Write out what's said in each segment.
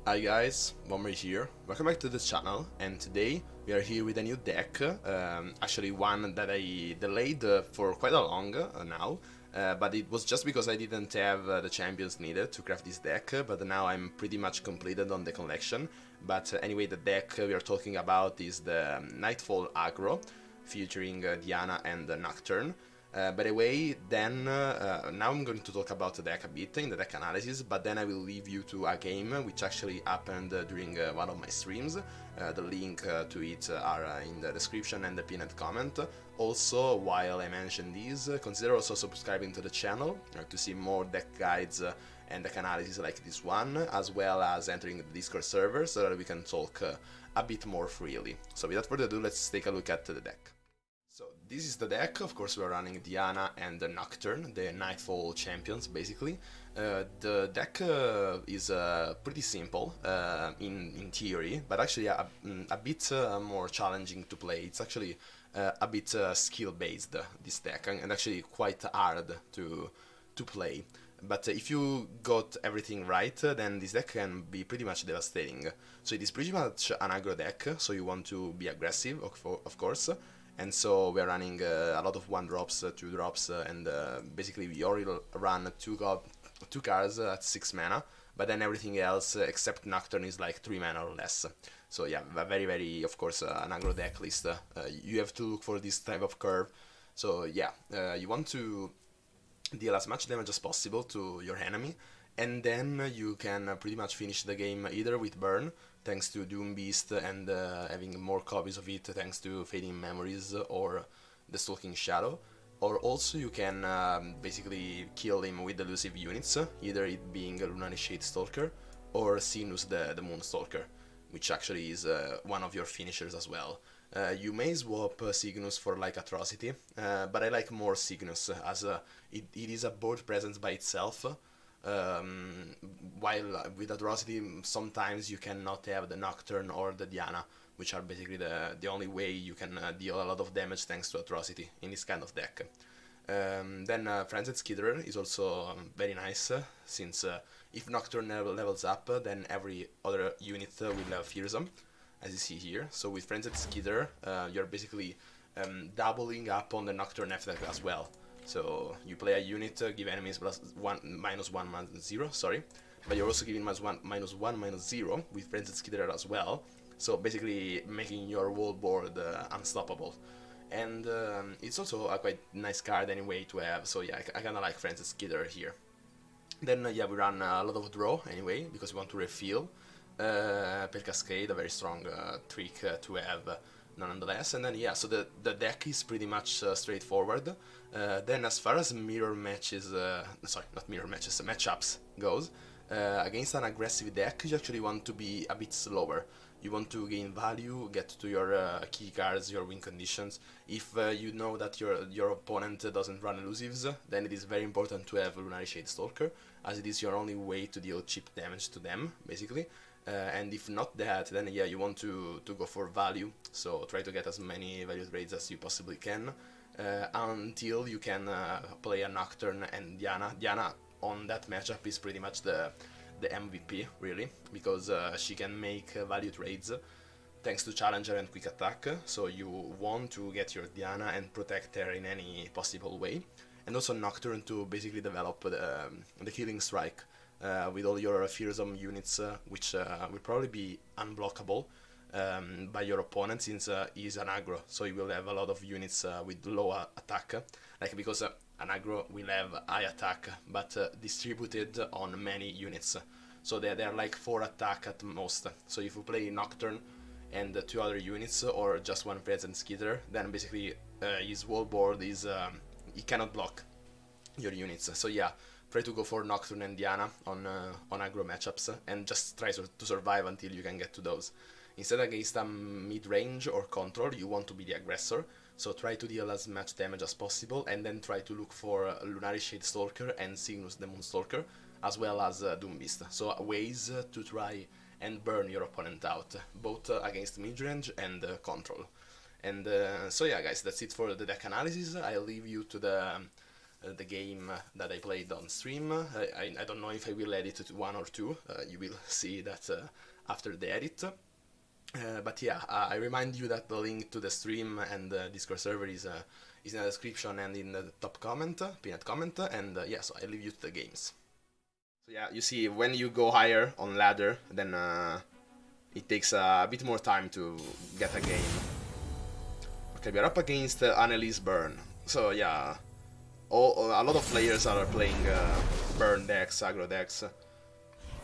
Hi guys, Bomber here. Welcome back to the channel, and today we are here with a new deck. Actually, one that I delayed for quite a long now, but it was just because I didn't have the champions needed to craft this deck. But now I'm pretty much completed on the collection. But anyway, the deck we are talking about is the NightFall Aggro, featuring Diana and Nocturne. By the way, then now I'm going to talk about the deck a bit in the deck analysis, but then I will leave you to a game which actually happened during one of my streams. The link to it are in the description and the pinned comment. Also, while I mention these, consider also subscribing to the channel to see more deck guides and deck analysis like this one, as well as entering the Discord server so that we can talk a bit more freely. So without further ado, let's take a look at the deck. So this is the deck. Of course, we're running Diana and the Nocturne, the NightFall champions, basically. The deck is pretty simple in theory, but actually a bit more challenging to play. It's actually a bit skill-based, this deck, and actually quite hard to play. But if you got everything right, then this deck can be pretty much devastating. So it is pretty much an aggro deck, so you want to be aggressive, of course. And so we're running a lot of 1-drops, 2-drops, and basically we already run two cards at 6 mana, but then everything else except Nocturne is like 3 mana or less. So yeah, very, of course, an aggro deck list. You have to look for this type of curve. So yeah, you want to deal as much damage as possible to your enemy, and then you can pretty much finish the game either with burn, thanks to Doom Beast and having more copies of it thanks to Fading Memories or the Stalking Shadow, or also you can basically kill him with elusive units, either it being Lunari Shade Stalker or Sinus the Moon Stalker, which actually is one of your finishers as well. You may swap Cygnus for like Atrocity, but I like more Cygnus as it is a board presence by itself. While with Atrocity sometimes you cannot have the Nocturne or the Diana, which are basically the only way you can deal a lot of damage thanks to Atrocity in this kind of deck. Then Frenzied Skitterer is also very nice, since if Nocturne levels up, then every other unit will have Fearsome, as you see here. So with Frenzied Skitterer, you're basically doubling up on the Nocturne effect as well. So you play a unit, give enemies -1/-0, sorry, but you're also giving -1/-0 with Frenzied Skitterer as well. So basically making your whole board unstoppable. And it's also a quite nice card anyway to have, so yeah, I kinda like Frenzied Skitterer here. Then yeah, we run a lot of draw anyway, because we want to refill. Per Cascade, a very strong trick to have nonetheless. And then yeah, so the deck is pretty much straightforward. Then as far as mirror matches, sorry, not mirror matches, matchups goes, against an aggressive deck, you actually want to be a bit slower. You want to gain value, get to your key cards, your win conditions. If you know that your opponent doesn't run elusives, then it is very important to have Lunari Shade Stalker, as it is your only way to deal cheap damage to them, basically. And if not that, then yeah, you want to go for value, so try to get as many value trades as you possibly can, until you can play a Nocturne and Diana. Diana on that matchup is pretty much the MVP, really, because she can make value trades thanks to Challenger and Quick Attack, so you want to get your Diana and protect her in any possible way, and also Nocturne to basically develop the Killing Strike with all your Fearsome units, which will probably be unblockable by your opponent, since he's an aggro, so you will have a lot of units with low attack, like because an aggro will have high attack, but distributed on many units, so they're like 4 attack at most. So if you play Nocturne and 2 other units, or just one Present Skitter, then basically his whole board is he cannot block your units. So yeah, try to go for Nocturne and Diana on aggro matchups, and just try to survive until you can get to those. Instead, against a mid-range or control, you want to be the aggressor, so try to deal as much damage as possible, and then try to look for Lunari Shade Stalker and Cygnus the Moon Stalker, as well as Doom Beast. So ways to try and burn your opponent out, both against midrange and control. And so yeah, guys, that's it for the deck analysis. I'll leave you to the game that I played on stream. I don't know if I will edit to 1 or 2, you will see that after the edit. But yeah, I remind you that the link to the stream and the Discord server is in the description and in the top comment, pinned comment, and yeah, so I leave you to the games. So yeah, you see, when you go higher on ladder, then it takes a bit more time to get a game. Okay, we are up against Annelise Burn. So yeah, a lot of players are playing Burn decks, aggro decks,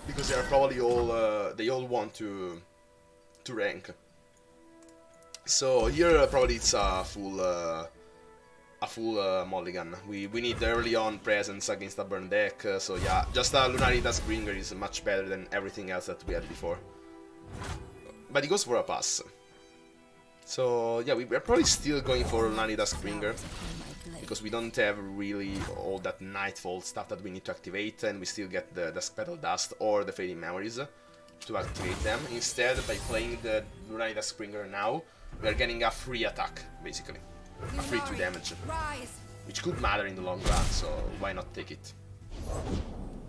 because they are probably all they all want to rank. So here probably it's a full mulligan. We need early on presence against a Burn deck. So yeah, just a Lunaritas Bringer is much better than everything else that we had before. But he goes for a pass. So yeah, we're probably still going for Lunaritas Bringer, because we don't have really all that NightFall stuff that we need to activate, and we still get the Petal Dust or the Fading Memories to activate them. Instead, by playing the Lunaritas Springer now, we are getting a free attack, basically. A free 2 damage. Which could matter in the long run, so why not take it?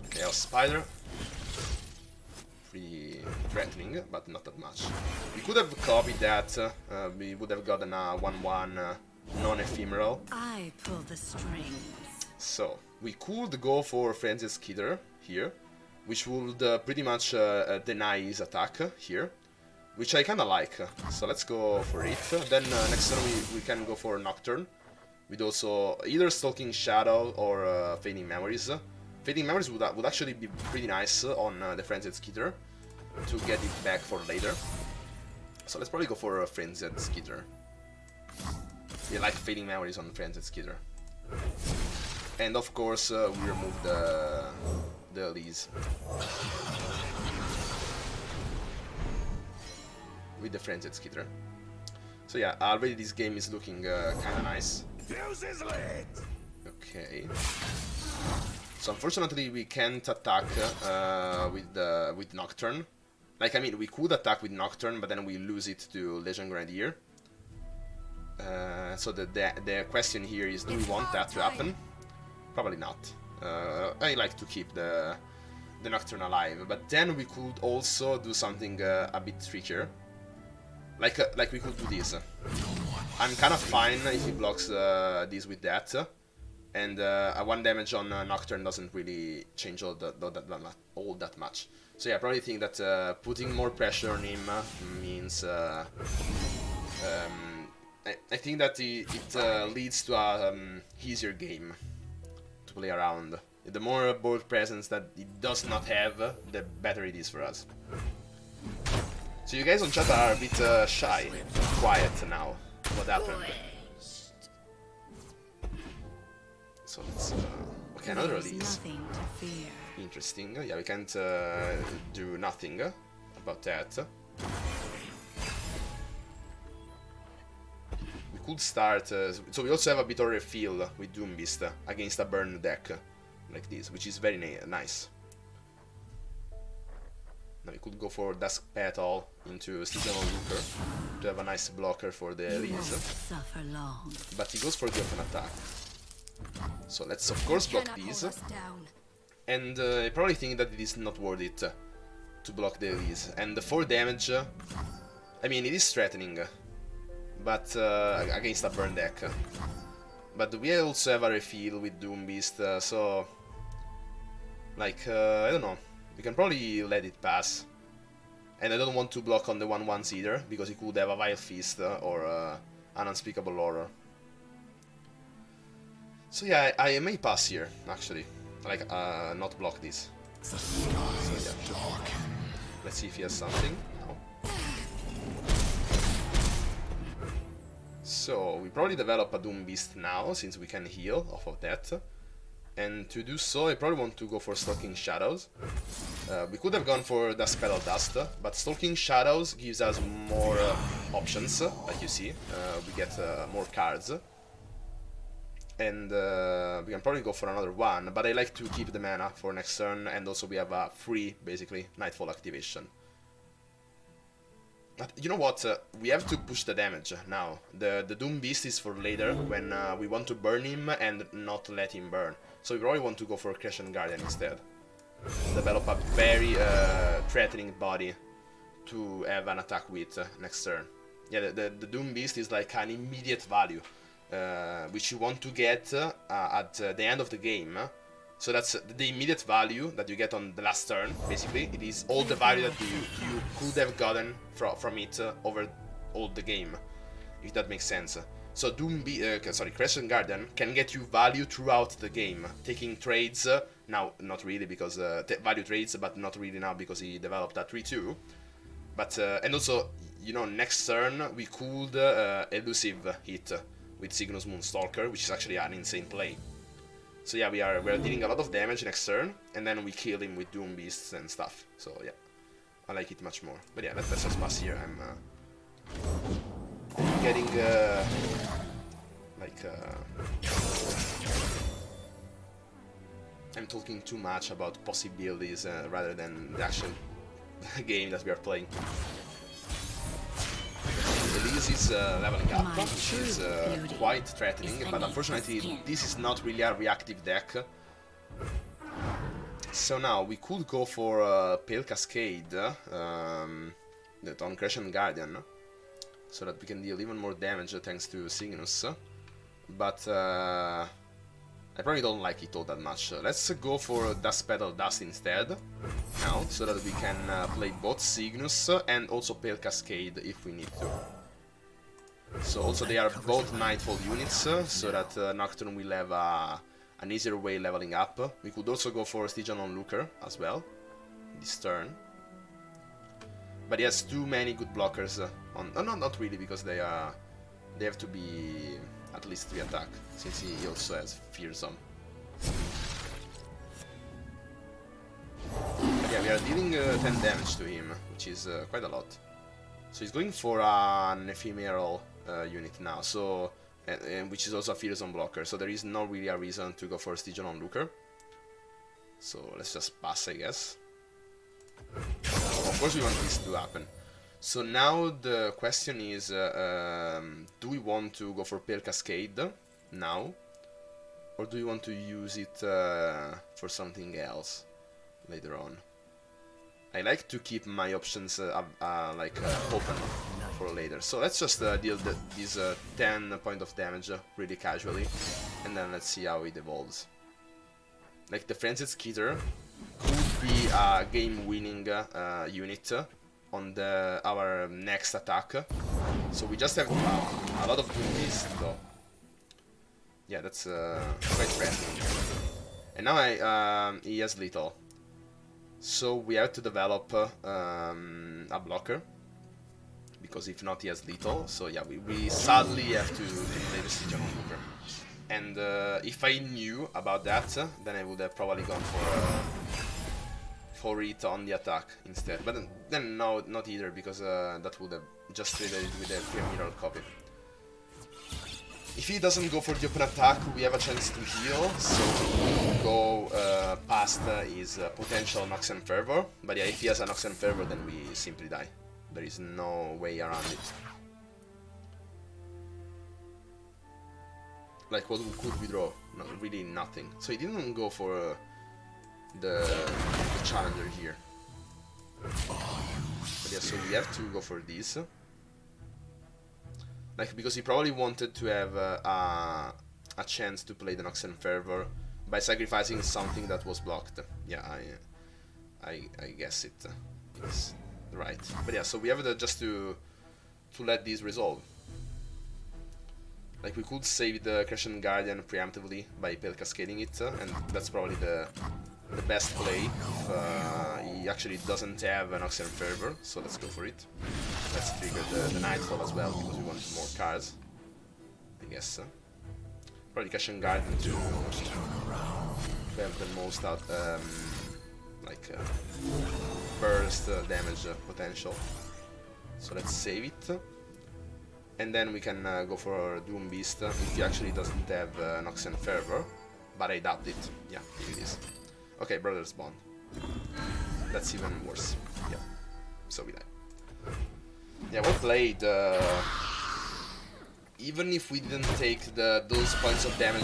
Chaos Spider. Pretty threatening, but not that much. We could have copied that, we would have gotten a 1-1 non-ephemeral. I pull the strings. So, we could go for Frenzied Skitter here, which would pretty much deny his attack here, which I kinda like. So let's go for it. Then next turn we can go for Nocturne, with also either Stalking Shadow or Fading Memories. Fading Memories would actually be pretty nice on the Frenzied Skitter, to get it back for later. So let's probably go for a Frenzied Skitter. We like Fading Memories on Frenzied Skitter. And of course we remove the Elise with the Frenzied Skitter. So yeah, already this game is looking kinda nice. Okay. So unfortunately we can't attack with Nocturne. Like, I mean, we could attack with Nocturne, but then we lose it to Legion Grenadier. So the question here is, do we want that to happen? Probably not. I like to keep the Nocturne alive, but then we could also do something a bit trickier. Like we could do this. I'm kind of fine if he blocks this with that, and a 1 damage on Nocturne doesn't really change all that much. So yeah, I probably think that putting more pressure on him means I think that it leads to a easier game to play around. The more board presence that it does not have, the better it is for us. So you guys on chat are a bit shy, quiet now. What happened? So let's... okay, another release. Interesting. Yeah, we can't do nothing about that. We could start... so we also have a bit of refill with Doombeast against a burn deck like this, which is very nice. Now we could go for Dusk Petal into Seasonal Looker to have a nice blocker for the Elise. But he goes for the open attack. So let's of course block these. And I probably think that it is not worth it to block the Elise. And the 4 damage, I mean, it is threatening, but against a burn deck. But we also have a refill with Doombeast, so like I don't know. We can probably let it pass. And I don't want to block on the 1/1s either, because he could have a Vile Feast or an Unspeakable Horror. So yeah, I may pass here, actually. Like, not block this. So, yeah. Let's see if he has something. No. So, we probably develop a Doombeast now, since we can heal off of that. And to do so, I probably want to go for Stalking Shadows. We could have gone for Dusk Petal Dust, but Stalking Shadows gives us more options, like you see. We get more cards. And we can probably go for another one, but I like to keep the mana for next turn, and also we have a free, basically, NightFall activation. But you know what? We have to push the damage now. The Doom Beast is for later, when we want to burn him and not let him burn. So we probably want to go for Crescent Guardian instead. Develop a very threatening body to have an attack with next turn. Yeah, the Doom Beast is like an immediate value, which you want to get at the end of the game. So that's the immediate value that you get on the last turn, basically. It is all the value that you could have gotten from it over all the game, if that makes sense. So Crescent Guardian can get you value throughout the game, taking trades, now not really because, value trades, but not really now because he developed a 3-2. But, and also, you know, next turn we could elusive hit with Cygnus Moonstalker, which is actually an insane play. So yeah, we're dealing a lot of damage next turn, and then we kill him with Doom Beasts and stuff. So yeah, I like it much more. But yeah, let's just pass here. I'm getting I'm talking too much about possibilities rather than the actual game that we are playing. Elise is leveling up, which is quite threatening, but unfortunately this is not really a reactive deck. So now we could go for Pale Cascade on Crescent Guardian, so that we can deal even more damage thanks to Cygnus, but I probably don't like it all that much. Let's go for Dust Petal Dust instead, now, so that we can play both Cygnus and also Pale Cascade if we need to. So also they are both Nightfall units, so that Nocturne will have an easier way leveling up. We could also go for Stygian Onlooker as well, this turn. But he has too many good blockers on... Oh, no, not really, because they have to be at least 3 attack, since he also has Fearsome. But yeah, we are dealing 10 damage to him, which is quite a lot. So he's going for an ephemeral unit now, so which is also a Fearsome blocker, so there is no really a reason to go for Stygian Onlooker. So let's just pass, I guess. Of course we want this to happen. So now the question is, do we want to go for Pale Cascade now? Or do we want to use it for something else later on? I like to keep my options open for later. So let's just deal this 10 point of damage really casually, and then let's see how it evolves. Like the Frenzied Skitter could be a game-winning unit on our next attack. So we just have a lot of Doom Beast though. Yeah, that's quite threatening. And now he has Lethal. So we have to develop a blocker, because if not he has Lethal. So yeah, we sadly have to play the Stygian Onlooker. And if I knew about that, then I would have probably gone for it on the attack instead. But then no, not either, because that would have just traded it with a Ephemeral copy. If he doesn't go for the open attack, we have a chance to heal, so we go past his potential Nox and Fervor. But yeah, if he has a Nox and Fervor, then we simply die. There is no way around it. Like, what could we draw? No, really nothing. So he didn't go for the Challenger here. But yeah, so we have to go for this. Like, because he probably wanted to have a chance to play the Nox and Fervor by sacrificing something that was blocked. Yeah, I guess it is right. But yeah, so we have just to let this resolve. Like, we could save the Crescent Guardian preemptively by Pale Cascading it, and that's probably the best play if he actually doesn't have an Nox and Fervor, so let's go for it. Let's trigger the NightFall as well, because we want more cards, I guess. Probably Crescent Guardian to have the most out, burst damage potential. So let's save it. And then we can go for Doom Beast if he actually doesn't have Nox and Fervor. But I doubt it. Yeah, here it is. Okay, Brothers Bond. That's even worse. Yeah. So we die. Yeah, well played. Even if we didn't take those points of damage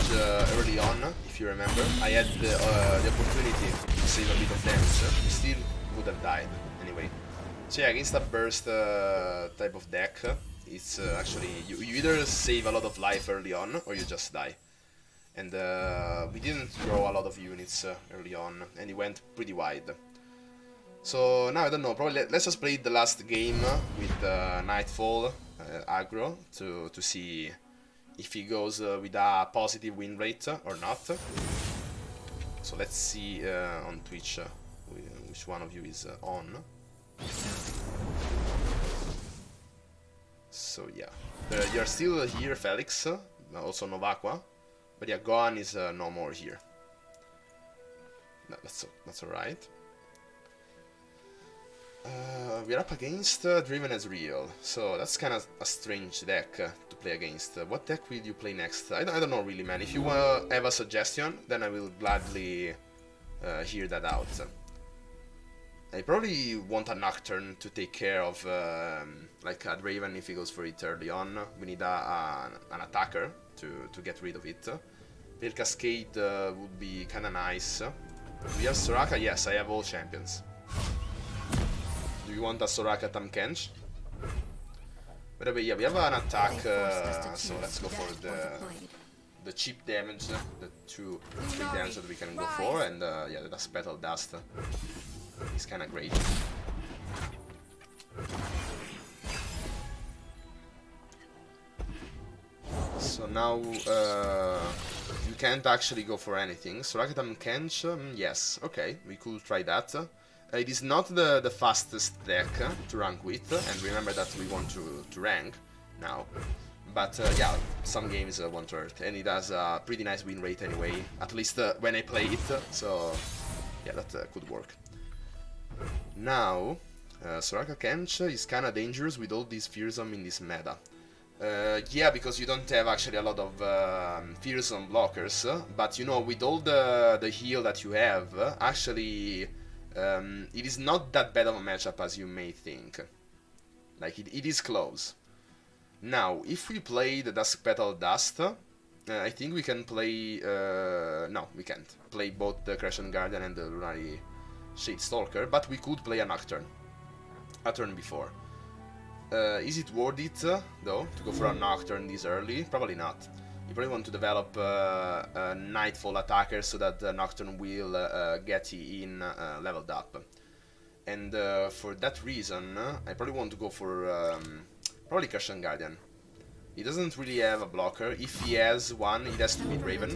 early on, if you remember, I had the opportunity to save a bit of damage. We still would have died anyway. So yeah, against a burst type of deck, it's actually you either save a lot of life early on or you just die. And we didn't draw a lot of units early on, and he went pretty wide. So now I don't know, probably let's just play the last game with NightFall Aggro to see if he goes with a positive win rate or not. So let's see on Twitch which one of you is on. So yeah, you're still here, Felix, also Novaqua, but yeah, Gohan is no more here. No, that's alright. We're up against Driven as Real, so that's kind of a strange deck to play against. What deck will you play next? I don't know really, man. If you have a suggestion, then I will gladly hear that out. I probably want a Nocturne to take care of like a Draven if he goes for it early on. We need an attacker to get rid of it. Veil Cascade would be kinda nice. We have Soraka? Yes, I have all champions. Do you want a Soraka Tamkench? By the way, yeah, we have an attack, so let's go for the cheap damage, the 2-3 damage that we can go for, and yeah, the Dust Petal Dust is kinda great. So now you can't actually go for anything. Soraka Tamkench, yes, okay, we could try that. It is not the fastest deck to rank with, and remember that we want to rank now. But yeah, some games won't hurt, and it has a pretty nice win rate anyway, at least when I play it, so yeah, that could work. Now, Soraka Kench is kinda dangerous with all these Fearsome in this meta. Yeah, because you don't have actually a lot of Fearsome blockers, but you know, with all the heal that you have, actually it is not that bad of a matchup as you may think. Like, it is close. Now, if we play the Dusk Petal Dust, I think we can play... no, we can't. Play both the Crescent Guardian and the Lunari Shade Stalker, but we could play a Nocturne. A turn before. Is it worth it, though, to go for a Nocturne this early? Probably not. You probably want to develop a Nightfall attacker so that the Nocturne will get in leveled up. And for that reason, I probably want to go for probably Crescent Guardian. He doesn't really have a blocker. If he has one, it has to be Draven.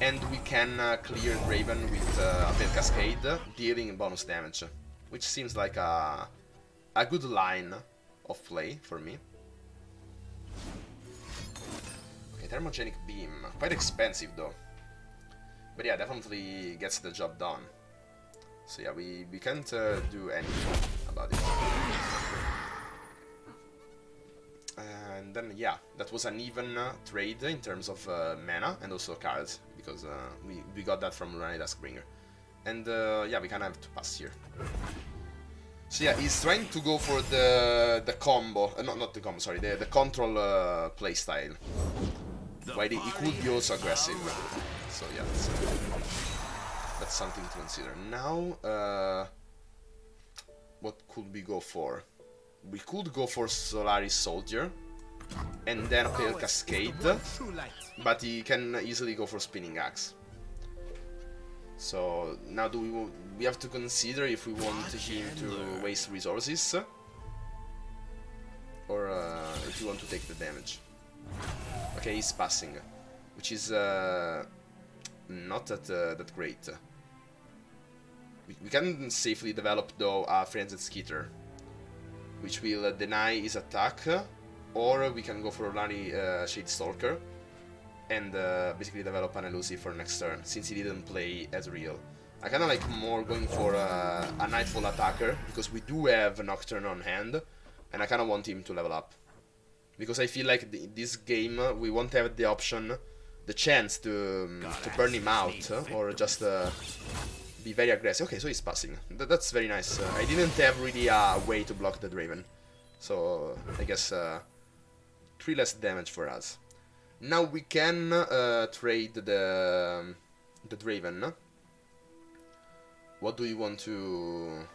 And we can clear Draven with a Veil Cascade, dealing bonus damage. Which seems like a good line of play for me. Thermogenic Beam, quite expensive though, but yeah, definitely gets the job done. So yeah, we can't do anything about it. And then yeah, that was an even trade in terms of mana and also cards, because we got that from Lunari Duskbringer. And yeah, we kind of have to pass here. So yeah, he's trying to go for the combo, not the combo, sorry, the control playstyle. Why he could be also aggressive, so yeah, that's something to consider. Now, what could we go for? We could go for Solaris Soldier, and then Veil Cascade, but he can easily go for Spinning Axe. So now we have to consider if we want him to waste resources, or if we want to take the damage. Okay, he's passing, which is not that great. We can safely develop though a Frenzied Skitter, which will deny his attack, or we can go for Lunari Shade Stalker and basically develop an Elusive for next turn, since he didn't play as real. I kinda like more going for a Nightfall attacker, because we do have a Nocturne on hand, and I kinda want him to level up. Because I feel like this game we won't have the option, the chance to burn him out, or just be very aggressive. Okay, so he's passing. That's very nice. I didn't have really a way to block the Draven. So I guess 3 less damage for us. Now we can trade the Draven. What do you want to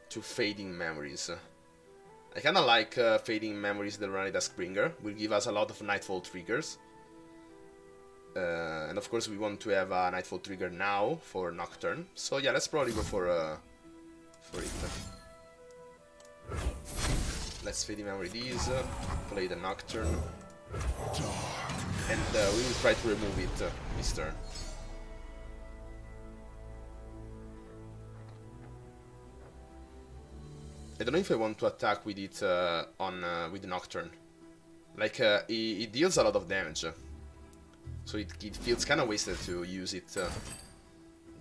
Fading Memories? I kinda like Fading Memories, the Runny Duskbringer. Will give us a lot of Nightfall triggers. And of course we want to have a Nightfall trigger now for Nocturne. So yeah, let's probably go for it. Let's Fading Memory these, play the Nocturne. And we will try to remove it this turn. I don't know if I want to attack with it with the Nocturne. Like, it deals a lot of damage. So it feels kind of wasted to use it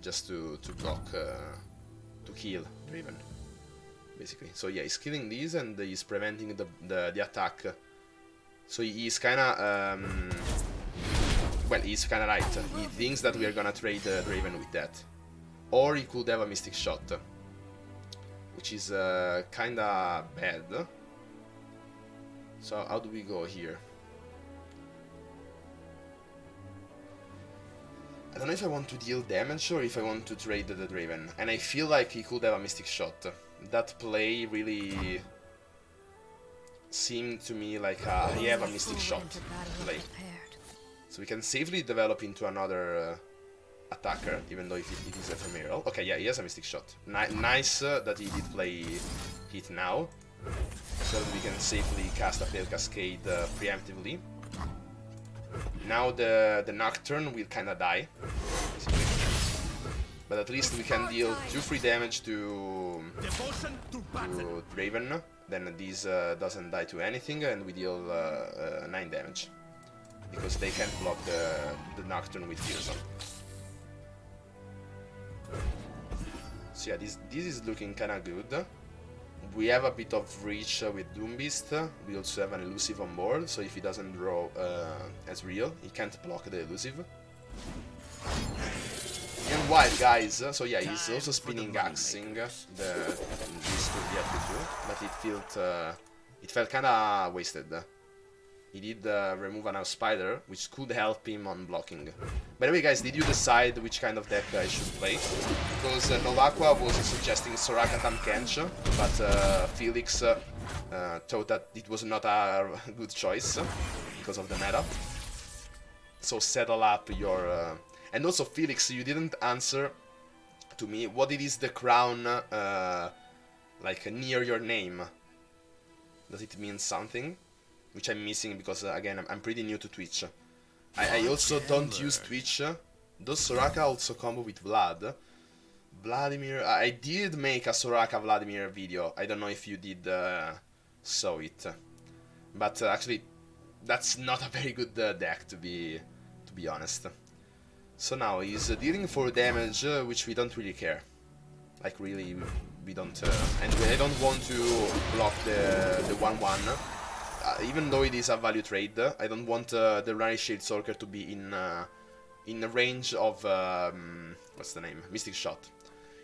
just to block, to kill Draven, basically. So yeah, he's killing these and he's preventing the attack. So he's kind of, well, he's kind of right. He thinks that we are gonna trade Draven with that. Or he could have a Mystic Shot, which is kind of bad. So how do we go here? I don't know if I want to deal damage or if I want to trade the Draven. And I feel like he could have a Mystic Shot. That play really seemed to me like he have a Mystic Shot play. So we can safely develop into another attacker, even though if it is ephemeral. Okay, yeah, he has a Mystic Shot. Nice that he did play Hit now, so that we can safely cast a Fail Cascade preemptively. Now the Nocturne will kinda die, but at least we can deal 2 free damage to Draven. Then this doesn't die to anything, and we deal 9 damage because they can't block the Nocturne with Fearsome. So yeah, this is looking kinda good. We have a bit of reach with Doombeast. We also have an elusive on board, so if he doesn't draw as real, he can't block the elusive. And wild, guys. So yeah, he's also spinning axing this could get to do, but it felt kinda wasted. He did remove an House Spider, which could help him on blocking. By the way, guys, did you decide which kind of deck I should play? Because Novaqua was suggesting Soraka Tahm Kench, but Felix thought that it was not a good choice because of the meta. So settle up your... And also, Felix, you didn't answer to me what it is the crown like near your name. Does it mean something? Which I'm missing because, again, I'm pretty new to Twitch. I also don't use Twitch. Does Soraka also combo with Vlad? Vladimir... I did make a Soraka Vladimir video. I don't know if you did saw it. But actually, that's not a very good deck, to be honest. So now he's dealing 4 damage, which we don't really care. Like, really, we don't... and I don't want to block the 1-1. Even though it is a value trade, I don't want the Rani Shadestalker to be in the range of what's the name? Mystic Shot.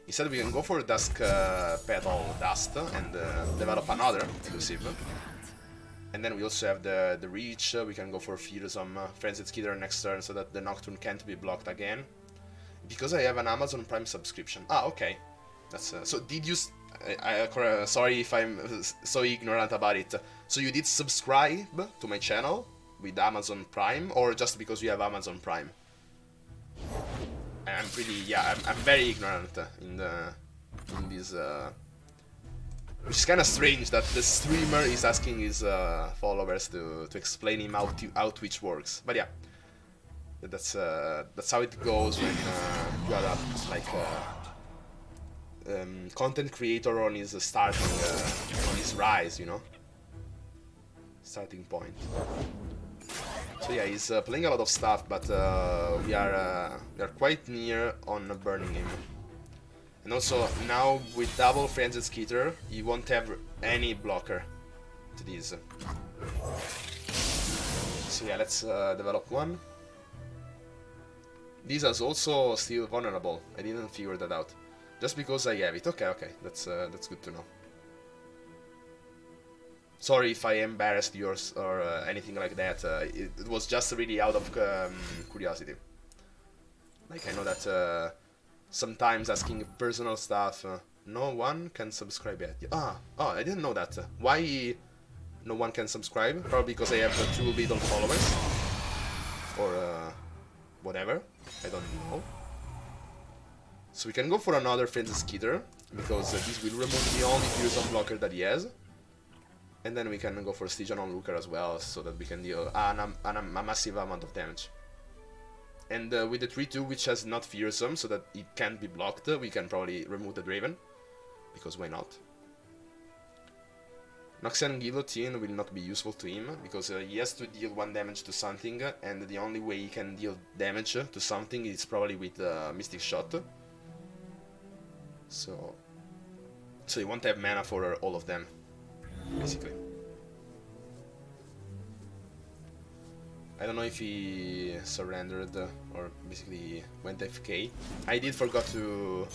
Instead, we can go for Dusk Petal Dust and develop another elusive. And then we also have the reach. We can go for Fearsome Frenzied Skitter next turn so that the Nocturne can't be blocked again. Because I have an Amazon Prime subscription. Ah, okay. That's so. Did you? Sorry if I'm so ignorant about it. So you did subscribe to my channel with Amazon Prime, or just because you have Amazon Prime? I'm pretty, yeah, I'm very ignorant in this, which is kind of strange that the streamer is asking his followers to explain him how Twitch works. But yeah, that's how it goes when you are like content creator on his starting, on his rise, you know, starting point. So yeah, he's playing a lot of stuff, but we are quite near on burning him. And also now with double Frenzied Skitter, he won't have any blocker to this. So yeah, let's develop one. This is also still vulnerable. I didn't figure that out. Just because I have it. Okay, okay, that's good to know. Sorry if I embarrassed yours or anything like that. It was just really out of curiosity. Like, I know that sometimes asking personal stuff, no one can subscribe yet. Oh, I didn't know that. Why no one can subscribe? Probably because I have too little followers. Or whatever. I don't know. So we can go for another Frenzy Skitter, because this will remove the only Fearsome blocker that he has. And then we can go for Stygian Onlooker as well, so that we can deal a massive amount of damage. And with the 3-2, which has not Fearsome, so that it can't be blocked, we can probably remove the Draven. Because why not? Noxian Guillotine will not be useful to him, because he has to deal 1 damage to something, and the only way he can deal damage to something is probably with Mystic Shot. So he won't have mana for all of them, basically. I don't know if he surrendered or basically went AFK. I did forgot to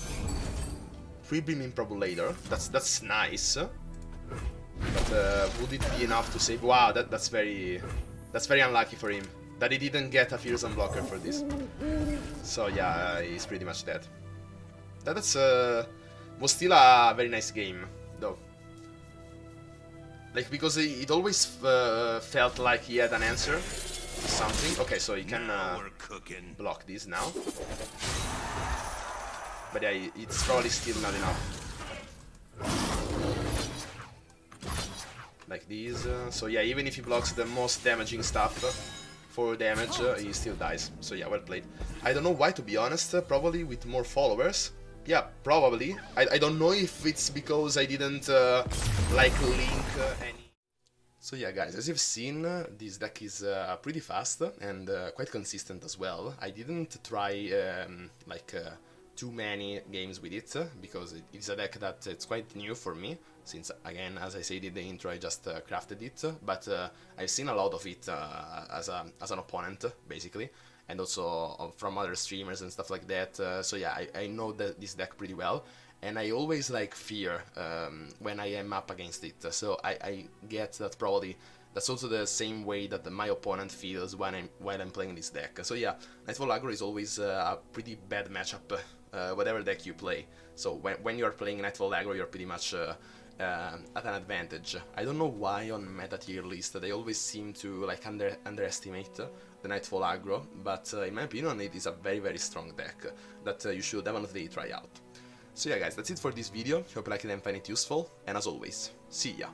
free beam Improbable later. That's nice. But would it be enough to save? Wow, that's very unlucky for him that he didn't get a Fearsome blocker for this. So yeah, he's pretty much dead. That's was still a very nice game, though. Like, because it always felt like he had an answer to something. Okay, so he can block this now. But yeah, it's probably still not enough. Like this. So yeah, even if he blocks the most damaging stuff for damage, he still dies. So yeah, well played. I don't know why, to be honest. Probably with more followers. Yeah, probably. I don't know if it's because I didn't like link any. So yeah, guys, as you've seen, this deck is pretty fast and quite consistent as well. I didn't try too many games with it, because it's a deck that it's quite new for me, since, again, as I said in the intro, I just crafted it, but I've seen a lot of it as an opponent, basically, and also from other streamers and stuff like that. So yeah, I know this deck pretty well, and I always like fear when I am up against it. So I get that probably that's also the same way that my opponent feels while I'm playing this deck. So yeah, NightFall Aggro is always a pretty bad matchup, whatever deck you play. So when you're playing NightFall Aggro, you're pretty much at an advantage. I don't know why on meta tier list they always seem to like underestimate the NightFall Aggro, but in my opinion it is a very strong deck that you should definitely try out. So yeah, guys, that's it for this video. Hope you liked it and find it useful, and as always, see ya!